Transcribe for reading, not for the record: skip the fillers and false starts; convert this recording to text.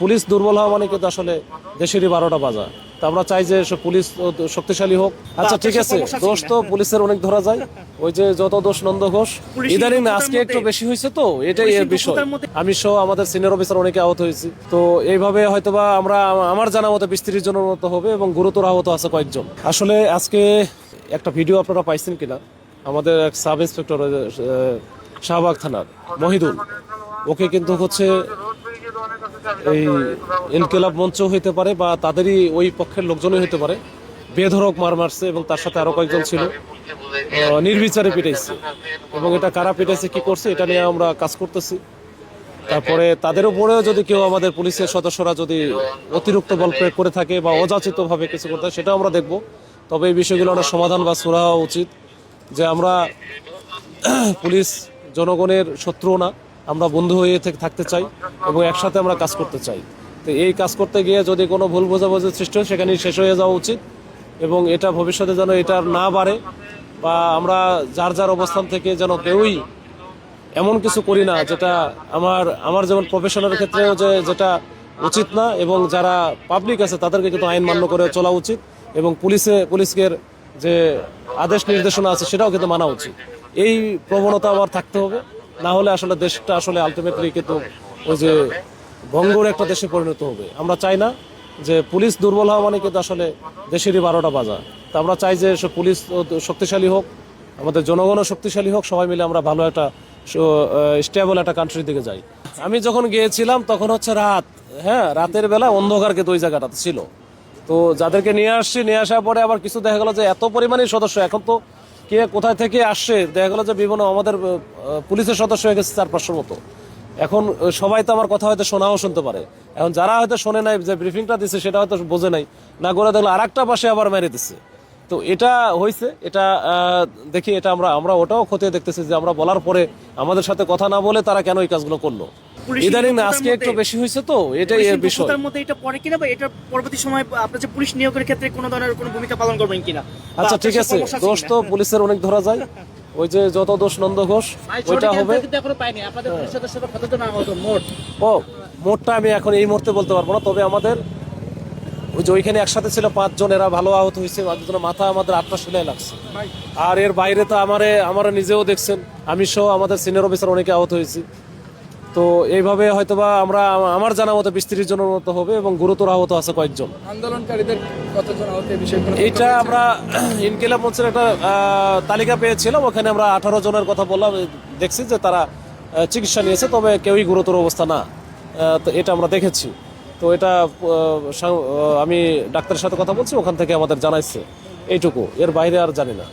Police দুর্বল হওয়া মানে কিন্তু আসলে দেশেরই 12টা বাজা। তা আমরা চাই যে পুলিশ শক্তিশালী হোক। আচ্ছা ঠিক আছে, দোষ তো পুলিশের অনেক ধরা যায়, ওই যে যত দোষ নন্দ ঘোষ। ইদানিং আজকে একটু বেশি হয়েছে, তো এটাই এর বিষয়। আমি সহ আমাদের সিনিয়র অফিসার অনেকে আহত হয়েছি। তো এইভাবে হয়তোবা আমরা আমার জানা মতো 20-30 জনের মতো হবে এবং গুরুতর আহত আছে কয়েকজন। আসলে আজকে একটা ভিডিও আপনারা পাইছেন কিনা, আমাদের এক সাব ইন্সপেক্টর শাহবাগ থানার মহিদুল, ওকে কিন্তু হচ্ছে এই ইনকিলাব মঞ্চ হইতে পারে বা তাদেরই ওই পক্ষের লোকজনই হইতে পারে, বেধড়ক মার মারছে এবং তার সাথে আরো কয়েকজন ছিল, নির্বিচারে পিটাইছে। এবং এটা কারা পিটাইছে, কি করছে, এটা নিয়ে আমরা কাজ করতেছি। তারপরে তাদের উপরেও যদি কেউ আমাদের পুলিশের সদস্যরা যদি অতিরিক্ত বল প্রয়োগ করে থাকে বা অযাচিত ভাবে কিছু করতে হয়, সেটাও আমরা দেখব। তবে এই বিষয়গুলো অনেক সমাধান বা সুরা হওয়া উচিত, যে আমরা পুলিশ জনগণের শত্রু না, আমরা বন্ধু হয়ে থাকতে চাই এবং একসাথে আমরা কাজ করতে চাই। তো এই কাজ করতে গিয়ে যদি কোনো ভুল বোঝাবুঝির সৃষ্টি হয়, সেখানেই শেষ হয়ে যাওয়া উচিত এবং এটা ভবিষ্যতে যেন এটা না বাড়ে, বা আমরা যার যার অবস্থান থেকে যেন কেউই এমন কিছু করি না যেটা আমার যেমন প্রফেশনের ক্ষেত্রেও যেটা উচিত না, এবং যারা পাবলিক আছে তাদেরকে কিন্তু আইন মান্য করে চলা উচিত এবং পুলিশের যে আদেশ নির্দেশনা আছে সেটাও কিন্তু মানা উচিত। এই প্রবণতা আবার থাকতে হবে, না হলে আসলে দেশটা আসলে আলটিমেটলি কিন্তু ওই যে ভঙ্গুর একটা দেশে পরিণত হবে। আমরা চাই না যে পুলিশ দুর্বল হওয়া মানে কিন্তু আসলে দেশেরই 12টা বাজা। তা আমরা চাই যে পুলিশ শক্তিশালী হোক, আমাদের জনগণও শক্তিশালী হোক, সবাই মিলে আমরা ভালো একটা স্টেবল একটা কান্ট্রির দিকে যাই। আমি যখন গিয়েছিলাম তখন হচ্ছে রাত, হ্যাঁ রাতের বেলা অন্ধকার কিন্তু ওই জায়গাটাতে ছিল। তো যাদেরকে নিয়ে আসার পরে আবার কিছু দেখা গেল যে এত পরিমাণে সদস্য, এখন তো কে কোথায় থেকে আসছে, দেখা গেল যে বিভিন্ন আমাদের পুলিশের সদস্য হয়ে গেছে 400-500 মতো। এখন সবাই তো আমার কথা হয়তো শোনাও শুনতে পারে, এখন যারা হয়তো শোনে নাই, যে ব্রিফিংটা দিচ্ছে সেটা হয়তো বোঝে নাই, না করে দেখলো আর একটা পাশে আবার মেরে দিচ্ছে। তো এটা হয়েছে, এটা দেখি এটা আমরা ওটাও খতিয়ে দেখতেছি যে আমরা বলার পরে আমাদের সাথে কথা না বলে তারা কেন এই কাজগুলো করলো। ইদানিং আজকে একটু বেশি হয়েছে, তো এটাই এর বিষয়। এটা পরে কিনা বা এটা পরবর্তী সময় আপনার যে পুলিশ নিয়োগের ক্ষেত্রে কোনো ধরনের কোনো ভূমিকা পালন করবেন কিনা? আচ্ছা ঠিক আছে, দোষ তো পুলিশের অনেক ধরা যায়, ওই যে যত দোষ নন্দ ঘোষ, ওইটা হবে। ও মোটটা আমি এখন এই মুহূর্তে বলতে পারবো না, তবে আমাদের ওই যে ওইখানে একসাথে ছিল 5 জন, এরা ভালো আহত হয়েছে, মাথা আমাদের 8টা সেলাই লাগছে। আর এর বাইরে তো আমার নিজেও দেখছেন, আমি সহ আমাদের সিনিয়র অফিসার অনেকে আহত হয়েছি। তো এইভাবে হয়তোবা আমার জানা মতো 20-30 জনের মতো হবে এবং গুরুতর আহত আছে কয়েকজন। আন্দোলনকারীদের কতজন আহত, এই বিষয়ে এইটা আমরা ইনকিলাব মঞ্চের একটা তালিকা পেয়েছিলাম, ওখানে আমরা 18 জনের কথা বললাম, দেখছি যে তারা চিকিৎসা নিয়েছে, তবে কেউই গুরুতর অবস্থা না। তো এটা আমরা দেখেছি। তো এটা আমি ডাক্তারের সাথে কথা বলছি, ওখান থেকে আমাদের জানাইছে এইটুকু, এর বাইরে আর জানি না।